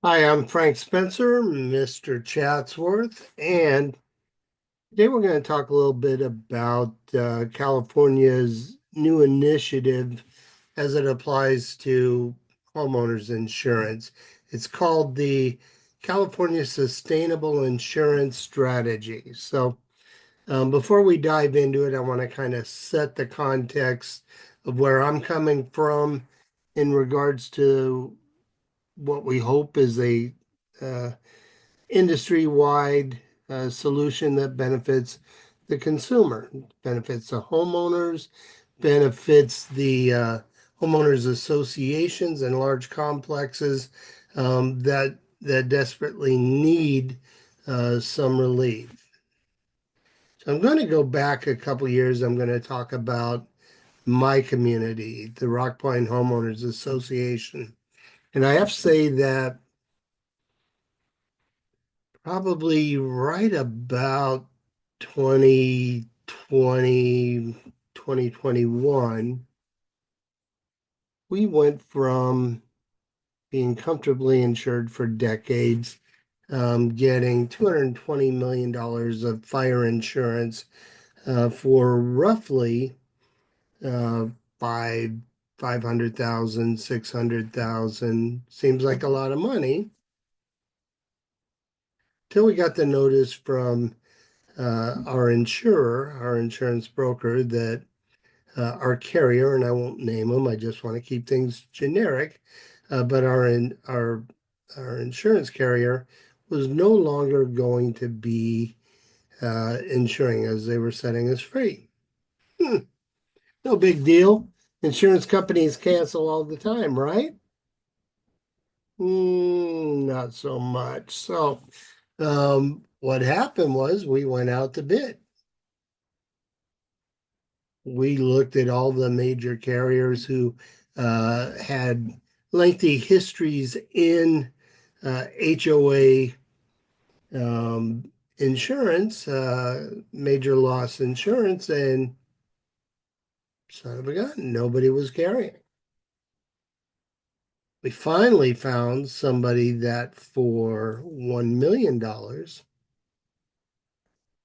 Hi, I'm Frank Spencer, Mr. Chatsworth, and today we're going to talk a little bit about California's new initiative as it applies to homeowners insurance. It's called the California Sustainable Insurance Strategy. Before we dive into it, I want to kind of set the context of where I'm coming from in regards to what we hope is a uh, industry-wide solution that benefits the consumer, benefits the homeowners, benefits the homeowners associations and large complexes that desperately need some relief. So I'm going to go back a couple years. I'm going to talk about my community, the Rock Pine Homeowners Association. And I have to say that probably right about 2020, 2021, we went from being comfortably insured for decades, getting $220 million of fire insurance for roughly uh, five, 500,000, 600,000. Seems like a lot of money till we got the notice from our insurer, our insurance broker, that our carrier, and I won't name them, I just want to keep things generic, but our insurance carrier was no longer going to be insuring us. They were setting us free. Hmm, no big deal. Insurance companies cancel all the time, right? Not so much. What happened was we went out to bid. We looked at all the major carriers who had lengthy histories in HOA insurance, major loss insurance, and son of a gun, nobody was carrying. We finally found somebody that for $1 million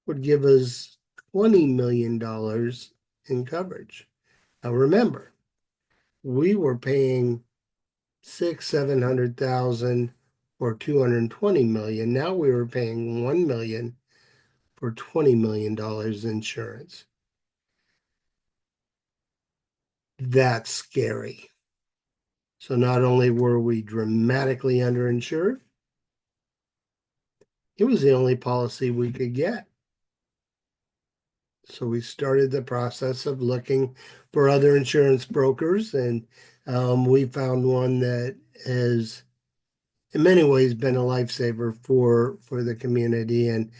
would give us $20 million in coverage. Now remember, we were paying six, 700,000 or 220 million. Now we were paying 1 million for $20 million insurance. That's scary. So not only were we dramatically underinsured, it was the only policy we could get. So we started the process of looking for other insurance brokers, and we found one that has in many ways been a lifesaver for the community, and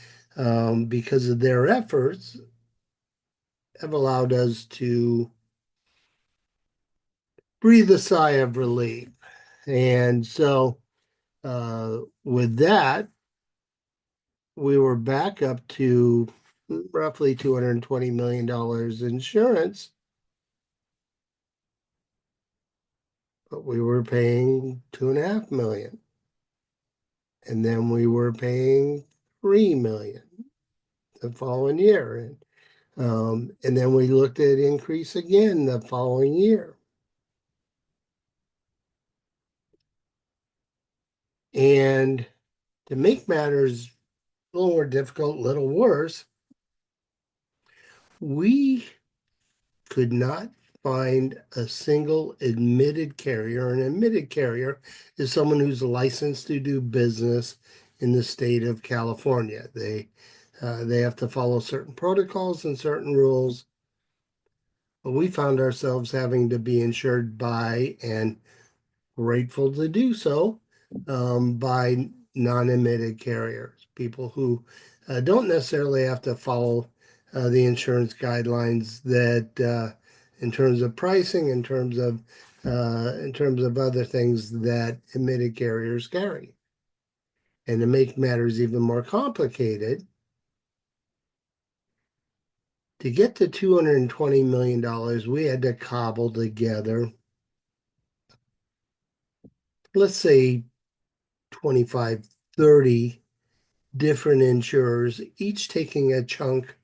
because of their efforts have allowed us to breathe a sigh of relief. And so with that, we were back up to roughly $220 million insurance, but we were paying 2.5 million. And then we were paying 3 million the following year. And then we looked at increase again the following year. And to make matters a little more difficult, a little worse, we could not find a single admitted carrier. An admitted carrier is someone who's licensed to do business in the state of California. They have to follow certain protocols and certain rules. But we found ourselves having to be insured by, and grateful to do so, by non-admitted carriers, people who don't necessarily have to follow the insurance guidelines that, in terms of pricing, in terms of other things that admitted carriers carry. And to make matters even more complicated, to get to $220 million, we had to cobble together, let's say, 25, 30 different insurers, each taking a chunk.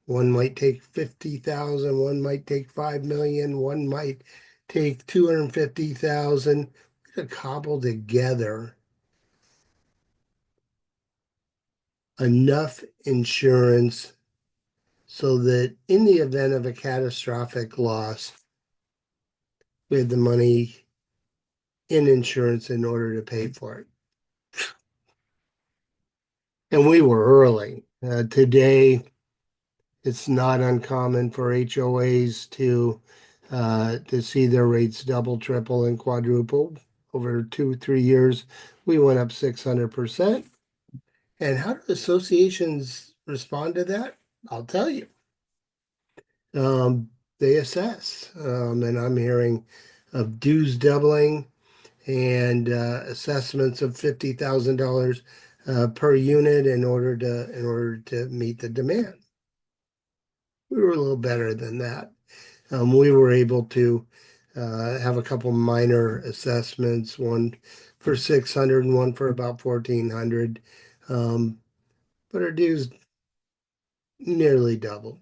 One might take 50,000, one might take 5 million, one might take 250,000 to cobble together enough insurance so that in the event of a catastrophic loss, we had the money in insurance in order to pay for it. And we were early. Today, it's not uncommon for HOAs to see their rates double, triple, and quadruple over 2, 3 years. We went up 600%. And how do associations respond to that? I'll tell you. They assess, and I'm hearing of dues doubling and assessments of $50,000 per unit in order to meet the demand. We were a little better than that. We were able to have a couple minor assessments, one for 600 and one for about 1,400. But our dues nearly doubled.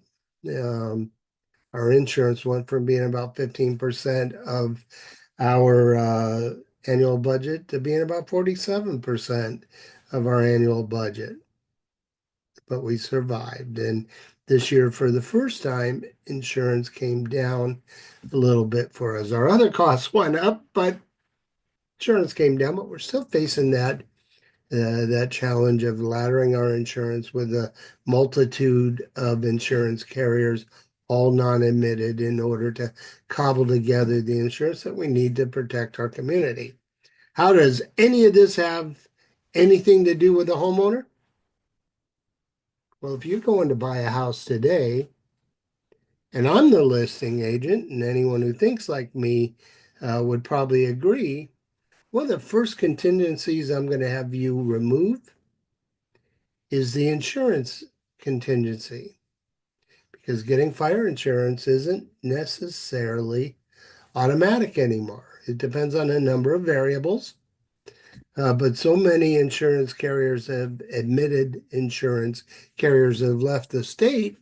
Um, our insurance went from being about 15% of our annual budget to being about 47% of our annual budget. But we survived. And this year, for the first time, insurance came down a little bit for us. Our other costs went up, but insurance came down. But we're still facing that challenge of laddering our insurance with a multitude of insurance carriers, all non-admitted, in order to cobble together the insurance that we need to protect our community. How does any of this have anything to do with a homeowner? Well, if you're going to buy a house today, and I'm the listing agent, and anyone who thinks like me would probably agree, one of the first contingencies I'm going to have you remove is the insurance contingency, because getting fire insurance isn't necessarily automatic anymore. It depends on a number of variables. But so many insurance carriers have admitted insurance carriers have left the state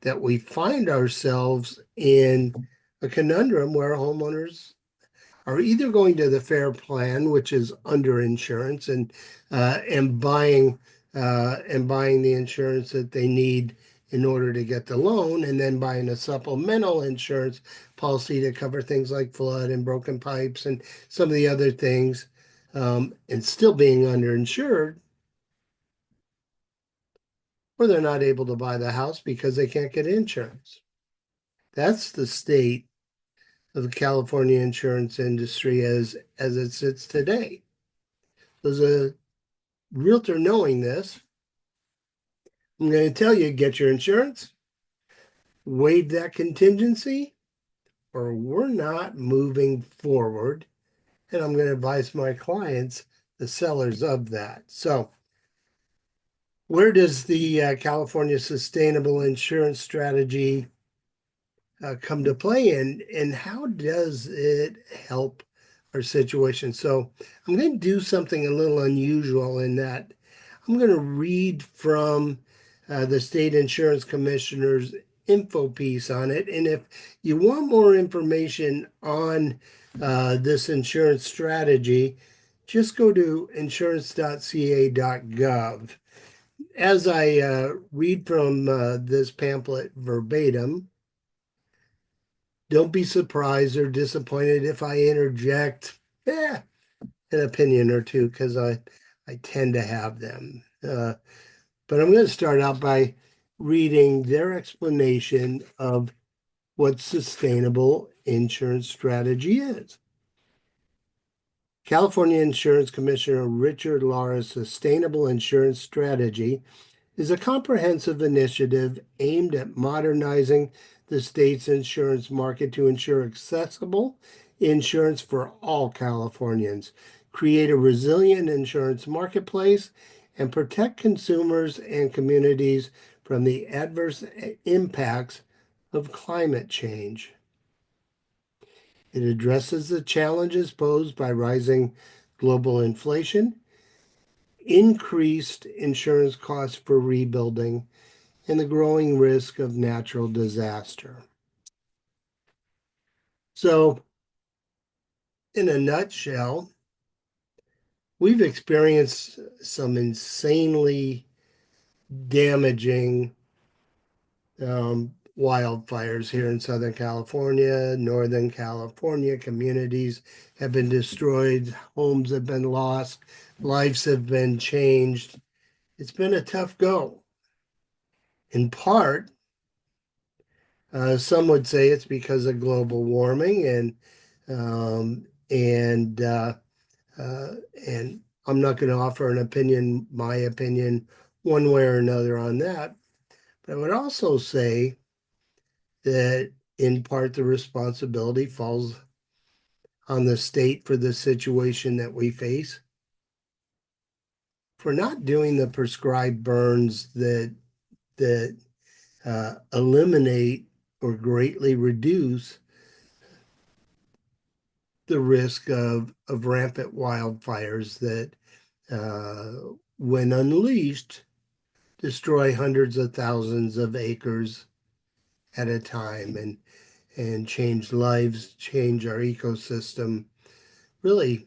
that we find ourselves in a conundrum where homeowners are either going to the fair plan, which is under insurance, and buying the insurance that they need in order to get the loan, and then buying a supplemental insurance policy to cover things like flood and broken pipes and some of the other things, and still being underinsured, or they're not able to buy the house because they can't get insurance. That's the state of the California insurance industry as it sits today. As a realtor knowing this, I'm going to tell you, get your insurance, waive that contingency, or we're not moving forward. And I'm going to advise my clients, the sellers of that. So where does the California Sustainable Insurance Strategy come to play, and how does it help our situation? So I'm going to do something a little unusual in that I'm going to read from the state insurance commissioner's info piece on it. And if you want more information on this insurance strategy, just go to insurance.ca.gov. As I read from this pamphlet verbatim, don't be surprised or disappointed if I interject an opinion or two, because I tend to have them. But I'm going to start out by reading their explanation of what sustainable insurance strategy is. California Insurance Commissioner Richard Lara's Sustainable Insurance Strategy is a comprehensive initiative aimed at modernizing the state's insurance market to ensure accessible insurance for all Californians, create a resilient insurance marketplace, and protect consumers and communities from the adverse impacts of climate change. It addresses the challenges posed by rising global inflation, increased insurance costs for rebuilding, and the growing risk of natural disaster. So, in a nutshell, we've experienced some insanely damaging wildfires here in Southern California, Northern California. Communities have been destroyed, homes have been lost, lives have been changed. It's been a tough go. In part, some would say it's because of global warming um, and uh, uh, and I'm not going to offer an opinion, my opinion, one way or another on that. But I would also say that in part the responsibility falls on the state for the situation that we face for not doing the prescribed burns that eliminate or greatly reduce the risk of rampant wildfires that, when unleashed, destroy hundreds of thousands of acres at a time and change lives, change our ecosystem, really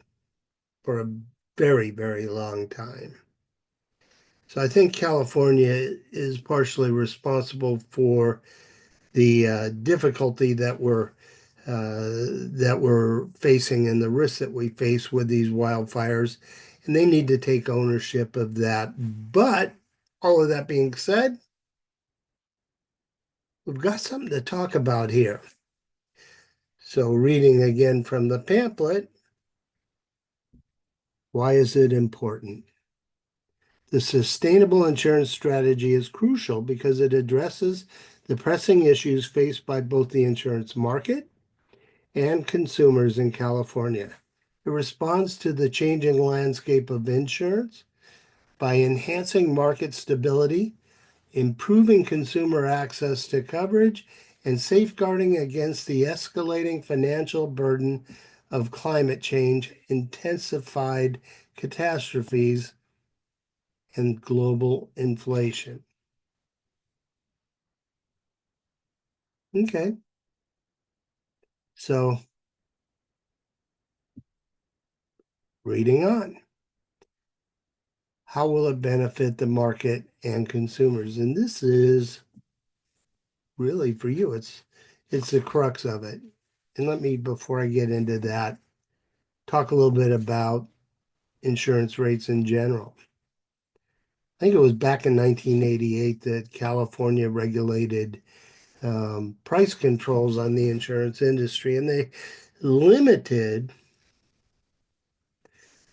for a very, very long time. So I think California is partially responsible for the difficulty that we're facing and the risks that we face with these wildfires, and they need to take ownership of that. But all of that being said, we've got something to talk about here. So, reading again from the pamphlet, why is it important? The sustainable insurance strategy is crucial because it addresses the pressing issues faced by both the insurance market and consumers in California. It responds to the changing landscape of insurance by enhancing market stability, improving consumer access to coverage, and safeguarding against the escalating financial burden of climate change, intensified catastrophes, and global inflation. Okay, so reading on. How will it benefit the market and consumers? And this is really for you. It's the crux of it. And let me, before I get into that, talk a little bit about insurance rates in general. I think it was back in 1988 that California regulated price controls on the insurance industry, and they limited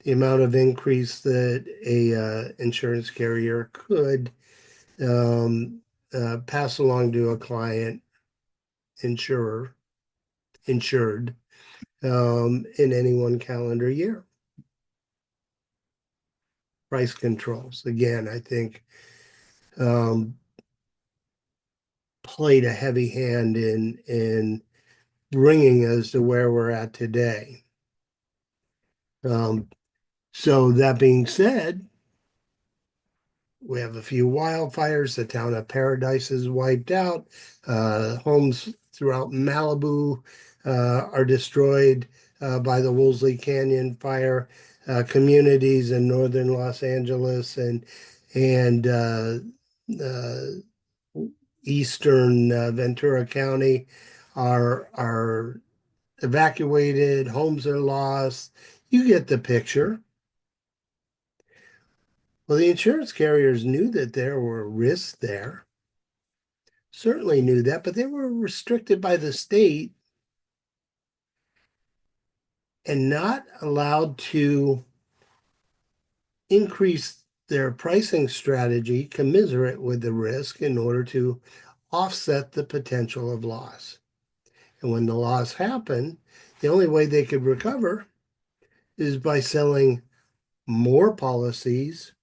the amount of increase that a insurance carrier could um, pass along to a client insured in any one calendar year. Price controls, again, I think um, played a heavy hand in bringing us to where we're at today. Um, so that being said, we have a few wildfires. The town of Paradise is wiped out. Homes throughout Malibu are destroyed by the Woolsey Canyon fire. Communities in northern Los Angeles and eastern Ventura County are evacuated. Homes are lost. You get the picture. Well, the insurance carriers knew that there were risks there, certainly knew that, but they were restricted by the state and not allowed to increase their pricing strategy commensurate with the risk in order to offset the potential of loss. And when the loss happened, the only way they could recover is by selling more policies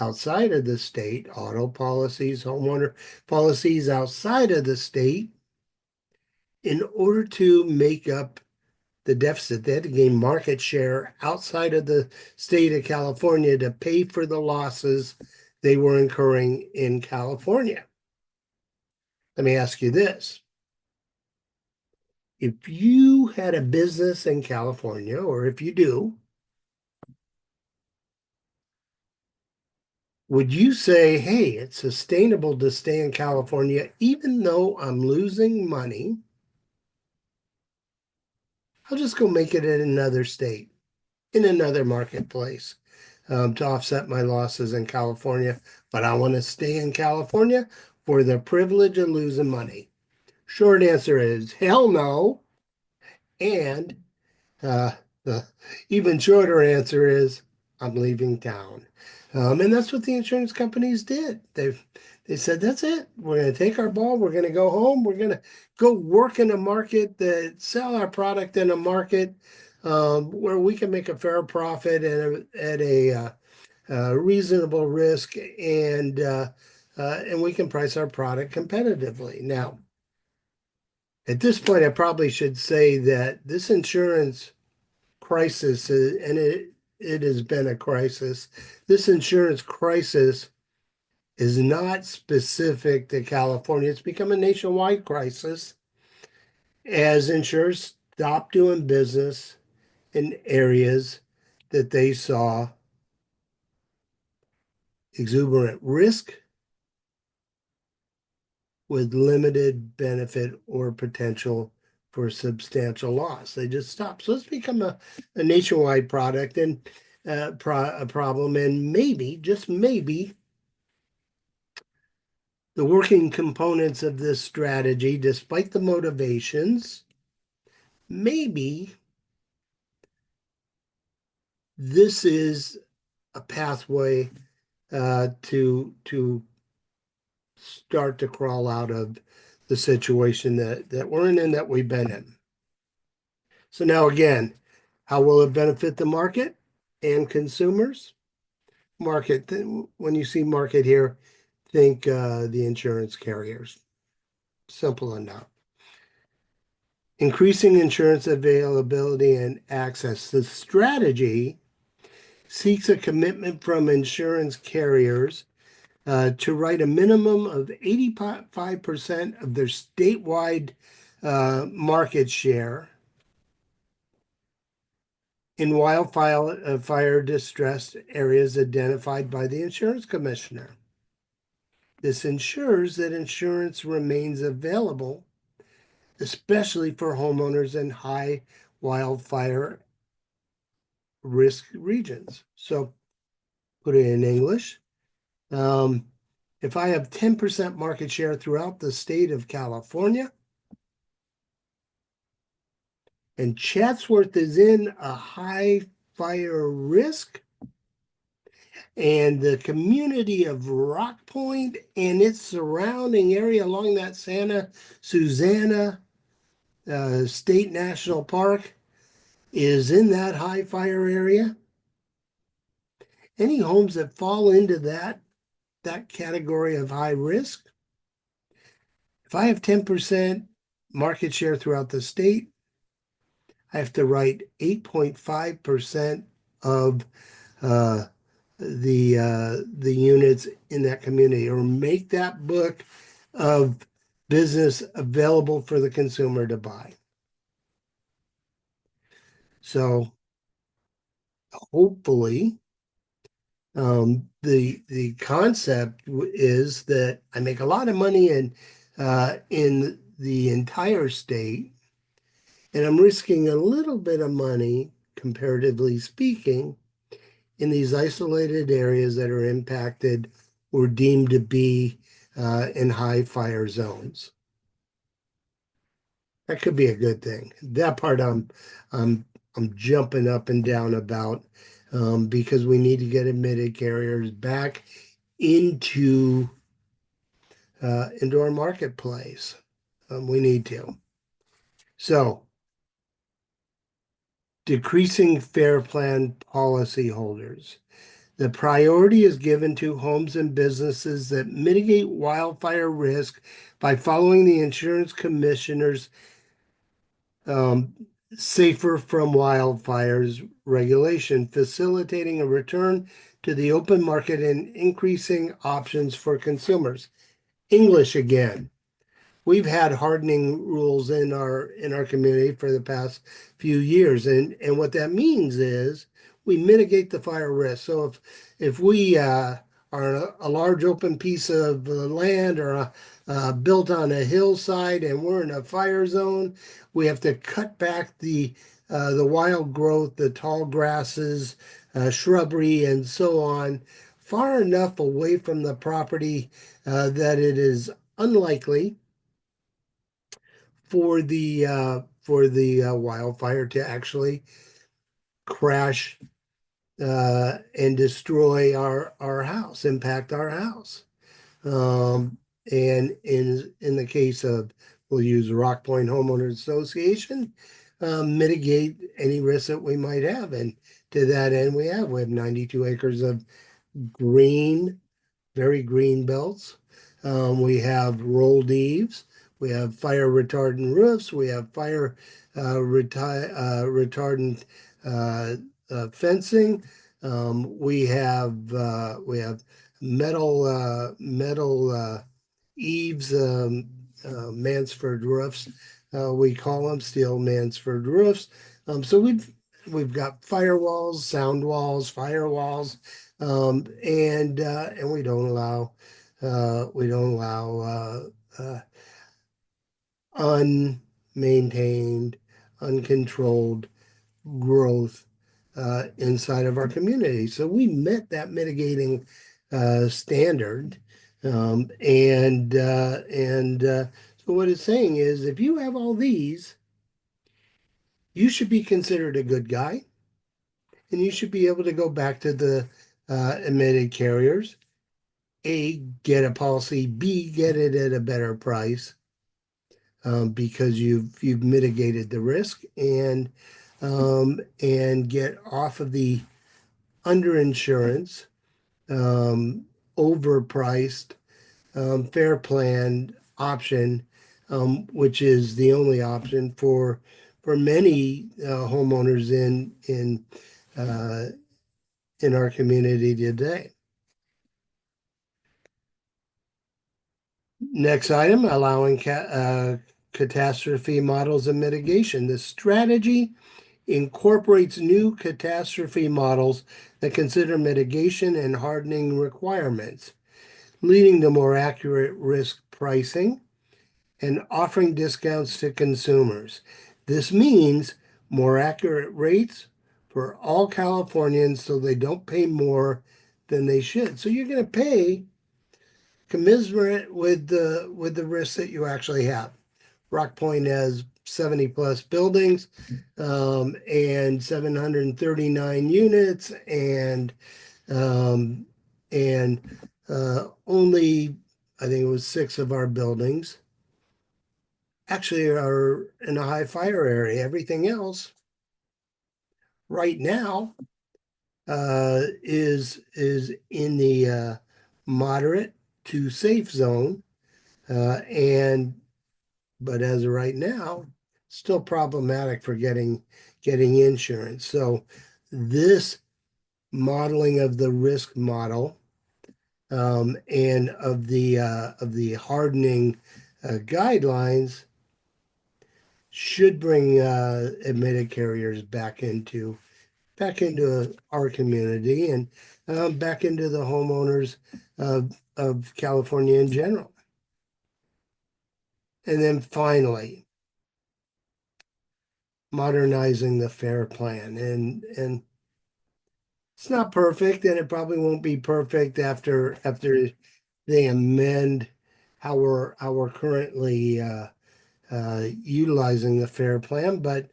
outside of the state, auto policies, homeowner policies outside of the state, in order to make up the deficit. They had to gain market share outside of the state of California to pay for the losses they were incurring in California. Let me ask you this. If you had a business in California, or if you do, would you say, hey, it's sustainable to stay in California, even though I'm losing money? I'll just go make it in another state, in another marketplace, to offset my losses in California. But I want to stay in California for the privilege of losing money. Short answer is hell no. And Uh, the even shorter answer is I'm leaving town. And that's what the insurance companies did. They said, that's it. We're going to take our ball. We're going to go home. We're going to go work in a market that sell our product in a market where we can make a fair profit at a reasonable risk, and we can price our product competitively. Now, at this point, I probably should say that this insurance crisis, and it has been a crisis. This insurance crisis is not specific to California. It's become a nationwide crisis as insurers stopped doing business in areas that they saw exuberant risk with limited benefit or potential for substantial loss. They just stopped. So it's become a nationwide product and a problem. And maybe, just maybe, the working components of this strategy, despite the motivations, maybe this is a pathway to start to crawl out of the situation that we're in and that we've been in. So now again, how will it benefit the market and consumers? Market, when you see market here, think the insurance carriers. Simple enough. Increasing insurance availability and access. The strategy seeks a commitment from insurance carriers to write a minimum of 85% of their statewide market share in wildfire fire distressed areas identified by the insurance commissioner. This ensures that insurance remains available, especially for homeowners in high wildfire risk regions. So put it in English. If I have 10% market share throughout the state of California, and Chatsworth is in a high fire risk, and the community of Rock Point and its surrounding area along that Santa Susana State National Park is in that high fire area, any homes that fall into that category of high risk, if I have 10% market share throughout the state, I have to write 8.5% of the units in that community, or make that book of business available for the consumer to buy. So hopefully, the concept is that I make a lot of money in the entire state, and I'm risking a little bit of money, comparatively speaking, in these isolated areas that are impacted or deemed to be in high fire zones. That could be a good thing. That part I'm jumping up and down about because we need to get admitted carriers back into our marketplace. We need to. So decreasing fair plan policyholders. The priority is given to homes and businesses that mitigate wildfire risk by following the insurance commissioner's safer from wildfires regulation, facilitating a return to the open market and increasing options for consumers. English again. We've had hardening rules in our community for the past few years, and what that means is we mitigate the fire risk. So if we are a large open piece of land or built on a hillside and we're in a fire zone, we have to cut back the wild growth, the tall grasses, shrubbery, and so on, far enough away from the property that it is unlikely for the wildfire to actually crash and destroy our house, impact our house. And in the case of, we'll use Rock Point Homeowners Association, mitigate any risk that we might have. And to that end, we have 92 acres of green, very green belts. We have rolled eaves. We have fire retardant roofs. We have fire retardant uh, fencing. We have metal eaves, Mansford roofs. We call them steel Mansford roofs. So we've got firewalls, sound walls, firewalls, and we don't allow unmaintained, uncontrolled growth inside of our community. So we met that mitigating standard, so what it's saying is, if you have all these, you should be considered a good guy, and you should be able to go back to the admitted carriers. A, get a policy. B, get it at a better price, because you've mitigated the risk, and get off of the underinsurance, um, overpriced, fair plan option, which is the only option for many homeowners uh, in our community today. Next item, allowing catastrophe models and mitigation. The strategy incorporates new catastrophe models that consider mitigation and hardening requirements, leading to more accurate risk pricing and offering discounts to consumers. This means more accurate rates for all Californians so they don't pay more than they should. So you're going to pay commensurate with the risk that you actually have. Rock Point has 70 plus buildings, and 739 units, um, and only, I think it was 6 of our buildings actually are in a high fire area. Everything else right now is in the moderate to safe zone, and but as of right now, still problematic for getting insurance. So this modeling of the risk model, and of the hardening guidelines should bring admitted carriers back into our community, and back into the homeowners of California in general. And then finally, modernizing the FAIR plan. And it's not perfect, and it probably won't be perfect after they amend how we're currently utilizing the FAIR plan, but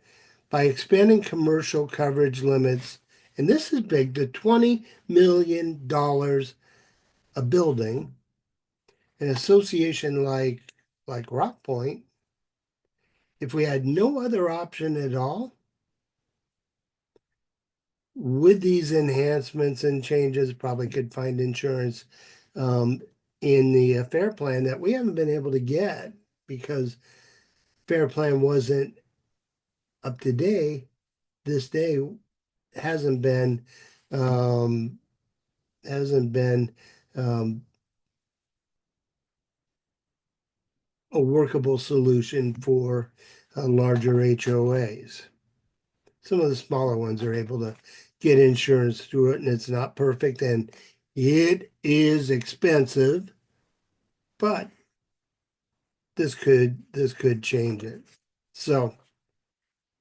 by expanding commercial coverage limits, and this is big, to $20 million a building, an association like Rock Point, if we had no other option at all, with these enhancements and changes, probably could find insurance um, in the FAIR plan that we haven't been able to get because FAIR plan wasn't up to date, this day hasn't been um, hasn't been um, a workable solution for larger HOAs. Some of the smaller ones are able to get insurance through it, and it's not perfect, and it is expensive, but this could change it. So,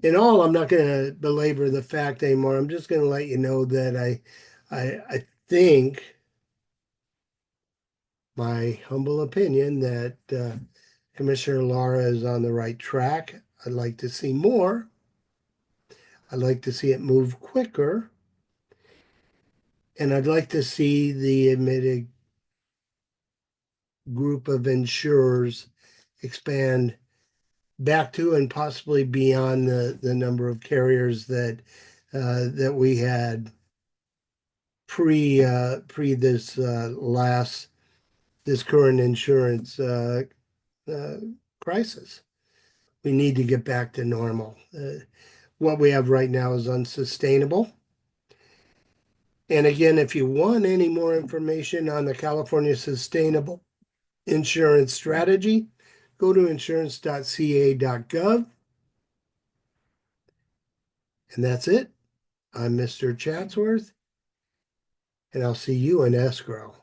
in all, I'm not going to belabor the fact anymore. I'm just going to let you know that I think, my humble opinion, that Commissioner Lara is on the right track. I'd like to see more. I'd like to see it move quicker, and I'd like to see the admitted group of insurers expand back to and possibly beyond the number of carriers that we had pre this current insurance uh, crisis. We need to get back to normal. What we have right now is unsustainable. And again, if you want any more information on the California Sustainable Insurance Strategy, go to insurance.ca.gov. And that's it. I'm Mr. Chatsworth, and I'll see you in escrow.